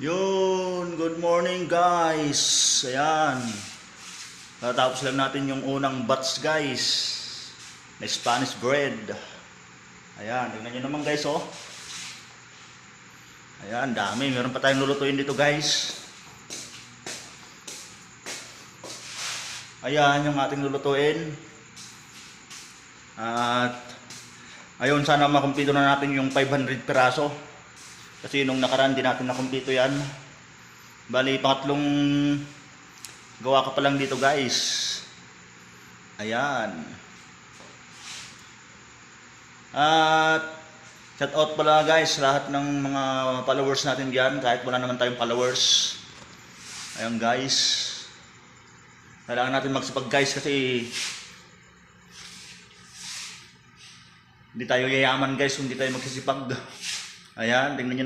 Yun, good morning guys. Ayan. Natapos lang natin yung unang batch guys. Na Spanish bread. Ayan, tingnan nyo naman guys oh. Ayan, dami. Meron pa tayong lulutuin dito guys. Ayan yung ating lulutuin. At ayun, sana makumpleto na natin yung 500 piraso. Kasi nung nakaraan din natin nakumpleto yan. Bali, pangatlong gawa ka pa lang dito guys. Ayan. At shout out pala guys lahat ng mga followers natin diyan, kahit wala naman tayong followers. Ayan guys. Kailangan natin magsipag guys kasi hindi tayo yayaman guys kung hindi tayo magsisipag. Ayan, tingnan nyo